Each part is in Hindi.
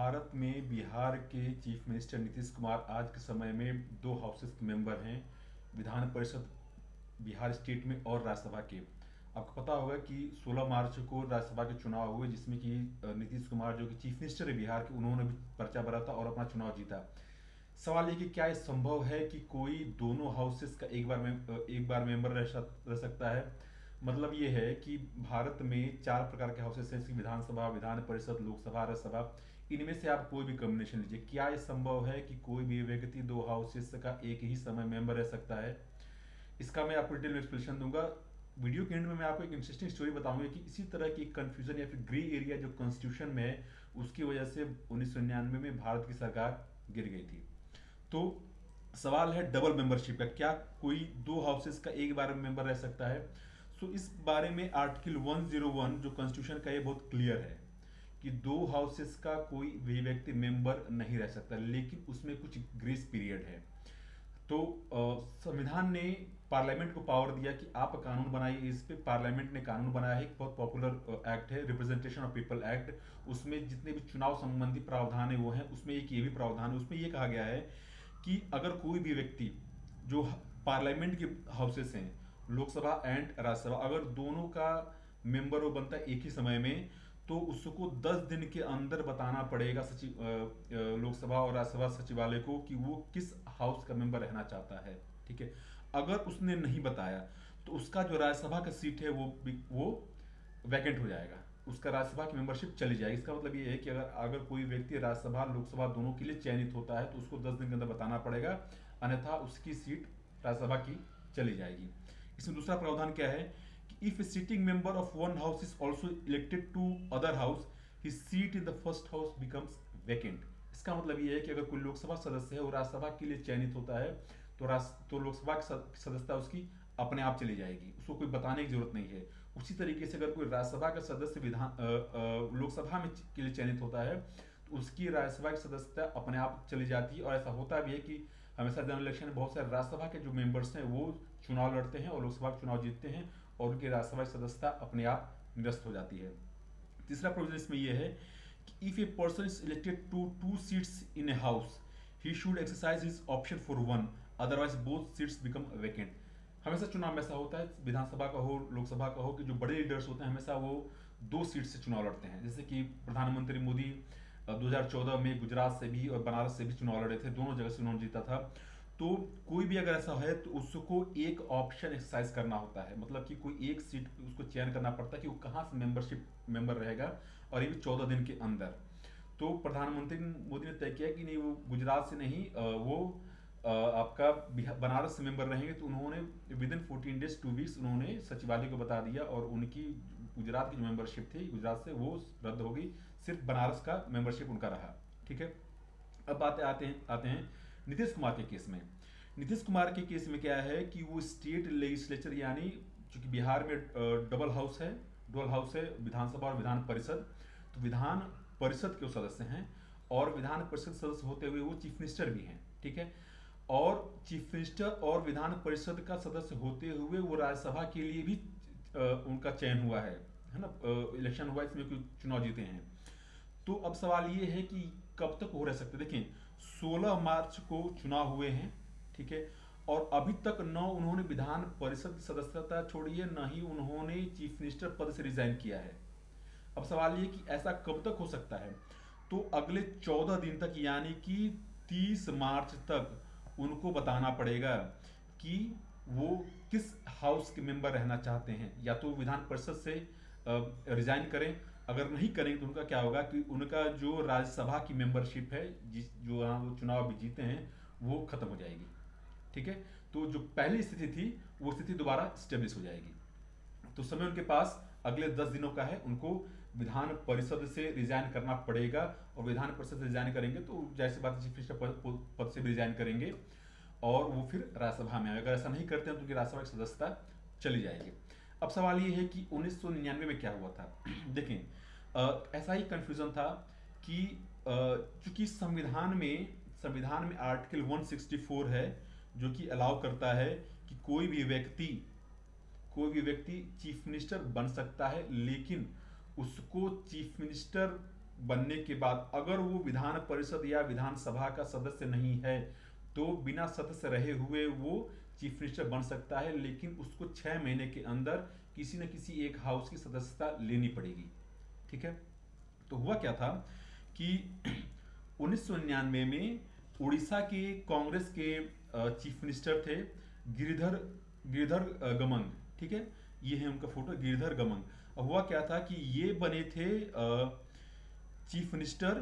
भारत में बिहार के चीफ मिनिस्टर नीतीश कुमार आज के समय में दो हाउसेस के मेंबर हैं, विधान परिषद बिहार स्टेट में और राज्यसभा के। आपको पता होगा कि 16 मार्च को राज्यसभा के चुनाव हुए, जिसमें कि नीतीश कुमार जो कि चीफ मिनिस्टर है बिहार के, उन्होंने भी पर्चा भरा था और अपना चुनाव जीता। सवाल ये कि क्या ये संभव है कि कोई दोनों हाउसेस का एक बार मेंबर रह सकता है। मतलब ये है कि भारत में 4 प्रकार के हाउसेस हैं, जैसे विधानसभा, विधान परिषद, लोकसभा, राज्यसभा। इनमें से आप कोई भी कॉम्बिनेशन लीजिए, क्या ये संभव है कि कोई भी व्यक्ति दो हाउसेस का एक ही समय मेंबर रह सकता है। इसका मैं आपको डिटेल में एक्सप्लेनेशन दूंगा। वीडियो के एंड में मैं आपको एक इंटरेस्टिंग स्टोरी बताऊंगा कि इसी तरह की कंफ्यूजन या फिर ग्रे एरिया जो कॉन्स्टिट्यूशन में है, उसकी वजह से 1999 में भारत की सरकार गिर गई थी। तो सवाल है डबल मेंबरशिप का, क्या कोई दो हाउसेस का एक बार में मेंबर रह सकता है। सो इस बारे में आर्टिकल 101 जो कॉन्स्टिट्यूशन का, ये बहुत क्लियर है कि दो हाउसेस का कोई भी व्यक्ति मेंबर नहीं रह सकता, लेकिन उसमें कुछ ग्रेस पीरियड है। तो संविधान ने पार्लियामेंट को पावर दिया कि आप कानून बनाइए। इस पे पार्लियामेंट ने कानून बनाया है, एक बहुत पॉपुलर एक्ट है, रिप्रेजेंटेशन ऑफ पीपल एक्ट। उसमें जितने भी चुनाव संबंधी प्रावधान है वो हैं, उसमें एक ये भी प्रावधान है। उसमें ये कहा गया है कि अगर कोई भी व्यक्ति जो पार्लियामेंट के हाउसेस हैं, लोकसभा एंड राज्यसभा, अगर दोनों का मेंबर वो बनता है एक ही समय में, तो उसको 10 दिन के अंदर बताना पड़ेगा लोकसभा और राज्यसभा सचिवालय को कि वो किस हाउस का मेंबर रहना चाहता है। ठीक है, अगर उसने नहीं बताया तो उसका जो राज्यसभा का सीट है वो वैकेंट हो जाएगा, उसका राज्यसभा की मेंबरशिप चली जाएगी। इसका मतलब ये है कि अगर अगर कोई व्यक्ति राज्यसभा लोकसभा दोनों के लिए चयनित होता है तो उसको 10 दिन के अंदर बताना पड़ेगा, अन्यथा उसकी सीट राज्यसभा की चली जाएगी। इसमें दूसरा प्रावधान क्या है कि if a sitting member of one house is also elected to other house, his seat in the first house becomes vacant. इसका मतलब ये है कि अगर कोई लोकसभा सदस्य है और राज्यसभा के लिए चयनित होता है तो लोकसभा की सदस्यता उसकी अपने आप चली जाएगी, उसको कोई बताने की जरूरत नहीं है। उसी तरीके से अगर कोई राज्यसभा का सदस्य लोकसभा में के लिए चयनित होता है तो उसकी राज्यसभा की सदस्यता अपने आप चली जाती है। और ऐसा होता भी है कि हमेशा जनरल इलेक्शन में बहुत सारे राज्यसभा के जो मेंबर्स हैं वो चुनाव लड़ते हैं और लोकसभा के चुनाव जीतते हैं और उनकी राज्यसभा की सदस्यता अपने आप निरस्त हो जाती है। तीसरा प्रोविजन इसमें यह है कि if a person is elected to 2 seats in a house, he should exercise his option for one, otherwise both seats become vacant. हमेशा चुनाव में ऐसा होता है, विधानसभा का हो लोकसभा का हो, कि जो बड़े लीडर्स होते हैं हमेशा वो 2 सीट से चुनाव लड़ते हैं। जैसे कि प्रधानमंत्री मोदी 2014 में गुजरात से भी और बनारस से भी चुनाव लड़े थे, दोनों जगह से उन्होंने जीता था। तो कोई भी अगर ऐसा है तो उसको एक ऑप्शन एक्सरसाइज करना होता है, मतलब कि कोई एक सीट उसको चयन करना पड़ता है कि वो कहाँ से मेंबर रहेगा, और ये भी 14 दिन के अंदर। तो प्रधानमंत्री मोदी ने तय किया कि नहीं, वो गुजरात से नहीं, वो आपका बनारस से मेंबर रहेंगे। तो उन्होंने विद इन 14 डेज 2 वीक्स उन्होंने सचिवालय को बता दिया और उनकी गुजरात की जो मेंबरशिप थी गुजरात से वो रद्द हो गई, सिर्फ बनारस का मेंबरशिप उनका रहा। ठीक है, अब आते हैं नीतीश कुमार के केस में। नीतीश कुमार के केस में क्या है कि वो स्टेट लेजिस्लेचर, यानी चूंकि बिहार में डुअल हाउस है विधानसभा और विधान परिषद, तो विधान परिषद के सदस्य हैं और विधान परिषद सदस्य होते हुए वो चीफ मिनिस्टर भी हैं। ठीक है, और चीफ मिनिस्टर और विधान परिषद का सदस्य होते हुए वो राज्यसभा के लिए भी उनका चयन हुआ है ना, इलेक्शन हुआ, इसमें कोई चुनाव जीते हैं। तो अब सवाल ये है कि कब तक वो रह सकते। देखें, 16 मार्च को चुनाव हुए हैं, ठीक है, और अभी तक न उन्होंने विधान परिषद सदस्यता छोड़ी है, न ही उन्होंने चीफ मिनिस्टर पद से रिजाइन किया है। अब सवाल ये कि ऐसा कब तक हो सकता है। तो अगले 14 दिन तक, यानी कि 30 मार्च तक उनको बताना पड़ेगा कि वो किस हाउस के मेंबर रहना चाहते हैं, या तो विधान परिषद से रिजाइन करें, अगर नहीं करेंगे तो उनका क्या होगा कि उनका जो राज्यसभा की मेंबरशिप है, जो वो चुनाव भी जीते हैं, वो खत्म हो जाएगी। ठीक है, तो जो पहली स्थिति थी वो स्थिति दोबारा स्टेब्लिश हो जाएगी। तो समय उनके पास अगले 10 दिनों का है, उनको विधान परिषद से रिजाइन करना पड़ेगा, और विधान परिषद से रिजाइन करेंगे तो जैसे बात चीफ मिनिस्टर पद से भी रिजाइन करेंगे और वो फिर राज्यसभा में आए। अगर ऐसा नहीं करते हैं तो उनकी राज्यसभा की सदस्यता चली जाएगी। अब सवाल ये है कि 1999 में क्या हुआ था। देखें, ऐसा ही कंफ्यूजन था कि चूंकि संविधान में आर्टिकल 164 है जो कि अलाउ करता है कि कोई भी व्यक्ति चीफ मिनिस्टर बन सकता है, लेकिन उसको चीफ मिनिस्टर बनने के बाद अगर वो विधान परिषद या विधानसभा का सदस्य नहीं है तो बिना सदस्य रहे हुए वो चीफ मिनिस्टर बन सकता है, लेकिन उसको 6 महीने के अंदर किसी न किसी एक हाउस की सदस्यता लेनी पड़ेगी। ठीक है। तो हुआ क्या था कि 1999 में उड़ीसा के कांग्रेस के चीफ मिनिस्टर थे गिरिधर गिरिधर गमन। ठीक है, ये है उनका फोटो, गिरिधर गमन। अब हुआ क्या था कि ये बने थे चीफ मिनिस्टर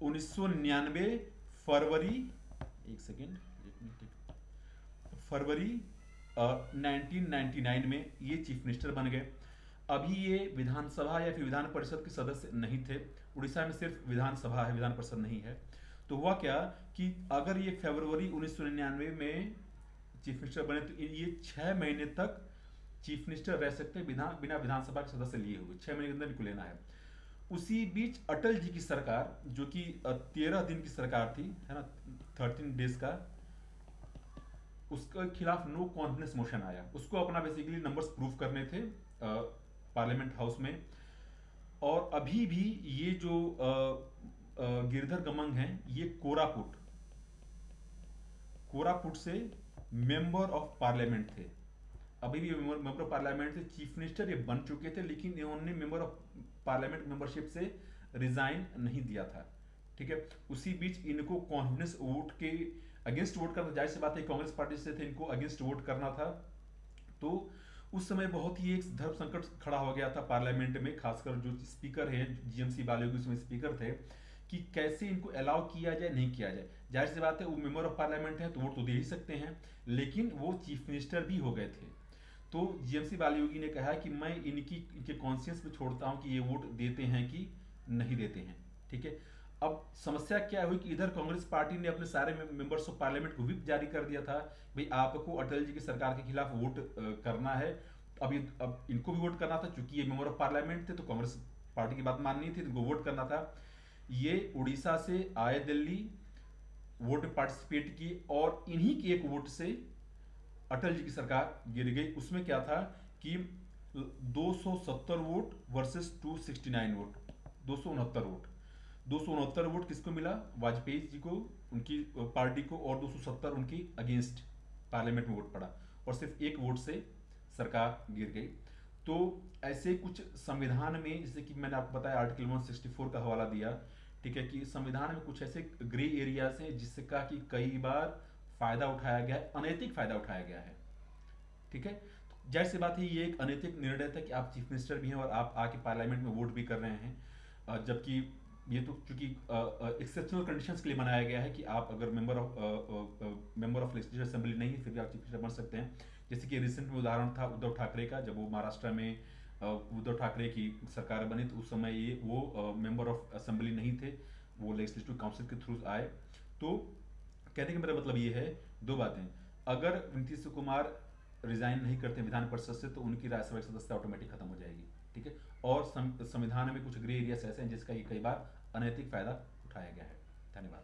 1999 फरवरी, एक सेकेंड, फरवरी 1999 में ये चीफ मिनिस्टर बन गए। अभी ये विधानसभा या फिर विधान परिषद के सदस्य नहीं थे। उड़ीसा में सिर्फ विधानसभा है, विधान परिषद नहीं है। तो हुआ क्या कि अगर ये फरवरी 1999 में चीफ मिनिस्टर बने तो ये 6 महीने तक चीफ मिनिस्टर रह सकते हैं बिना विधानसभा के सदस्य लिए हुए। 6 महीने के अंदर इनको लेना है। उसी बीच अटल जी की सरकार, जो कि 13 दिन की सरकार थी, है ना, 13 डेज का, उसके खिलाफ नो कॉन्फिडेंस मोशन आया। उसको अपना बेसिकली नंबर्स प्रूव करने थे पार्लियामेंट हाउस में। और अभी भी ये जो गिरधर गमन हैं, ये कोरापुट से मेंबर ऑफ पार्लियामेंट थे। अभी भी मेंबर ऑफ पार्लियामेंट थे। चीफ मिनिस्टर ये बन चुके थे, लेकिन इन्होंने मेंबर ऑफ पार्लियामेंट मेंबरशिप से रिजाइन नहीं दिया था। ठीक है। उसी बीच इनको कॉन्फिडेंस वोट के अगेंस्ट वोट करना, जाहिर सी बात है कांग्रेस पार्टी से थे, इनको अगेंस्ट वोट करना था। तो उस समय बहुत ही एक धर्म संकट खड़ा हो गया था पार्लियामेंट में, खासकर जो स्पीकर है जीएमसी बालियोगी उसमें स्पीकर थे, कि कैसे इनको अलाउ किया जाए, नहीं किया जाए। जाहिर सी बात है वो मेंबर ऑफ पार्लियामेंट है तो वोट तो दे ही सकते हैं, लेकिन वो चीफ मिनिस्टर भी हो गए थे। तो जीएमसी बालियोगी ने कहा कि मैं इनके कॉन्शियस पे छोड़ता हूं कि ये वोट देते हैं कि नहीं देते हैं। ठीक है। अब समस्या क्या हुई कि इधर कांग्रेस पार्टी ने अपने सारे मेंबर्स ऑफ पार्लियामेंट को व्हिप जारी कर दिया था, भाई आपको अटल जी की सरकार के खिलाफ वोट करना है। अब इनको भी वोट करना था, चूंकि ये मेंबर ऑफ पार्लियामेंट थे तो कांग्रेस पार्टी की बात माननी थी, इनको वोट करना था। ये उड़ीसा से आए दिल्ली, वोट में पार्टिसिपेट किए और इन्हीं के एक वोट से अटल जी की सरकार गिर गई। उसमें क्या था कि 270 vote versus 269 vote, 269 vote. 269 vote किसको मिला? वाजपेयी जी को, उनकी पार्टी को, और 270 उनकी अगेंस्ट पार्लियामेंट में वोट पड़ा, और सिर्फ एक वोट से सरकार गिर गई। तो ऐसे कुछ संविधान में, जैसे कि मैंने आपको बताया आर्टिकल 164 का हवाला दिया, ठीक है, कि संविधान में कुछ ऐसे ग्रे एरियाज हैं जिससे कहा कि कई बार फायदा उठाया गया है, अनैतिक फायदा उठाया गया है। ठीक है। तो जाहिर सी बात है ये एक अनैतिक निर्णय था कि आप चीफ मिनिस्टर भी हैं और आप आके पार्लियामेंट में वोट भी कर रहे हैं, जबकि ये तो चूंकि एक्सेप्शनल कंडीशंस के लिए बनाया गया है कि आप अगर मेंबर ऑफ लेजिस्लेटिव असेंबली नहीं है फिर भी आप चीफ मिनिस्टर बन सकते हैं। जैसे कि रिसेंट में उदाहरण था उद्धव ठाकरे का, जब वो महाराष्ट्र में उद्धव ठाकरे की सरकार बनी तो उस समय ये वो मेंबर ऑफ असेंबली नहीं थे, वो लेजिस्लेटिव काउंसिल के थ्रू आए। तो कहने का मेरा मतलब ये है, दो बातें, अगर नीतीश कुमार रिजाइन नहीं करते विधान परिषद से तो उनकी राज्यसभा सदस्यता ऑटोमेटिक खत्म हो जाएगी। ठीक है। और संविधान में कुछ ग्रे एरियाज ऐसे हैं जिसका ये कई बार अनैतिक फायदा उठाया गया है। धन्यवाद।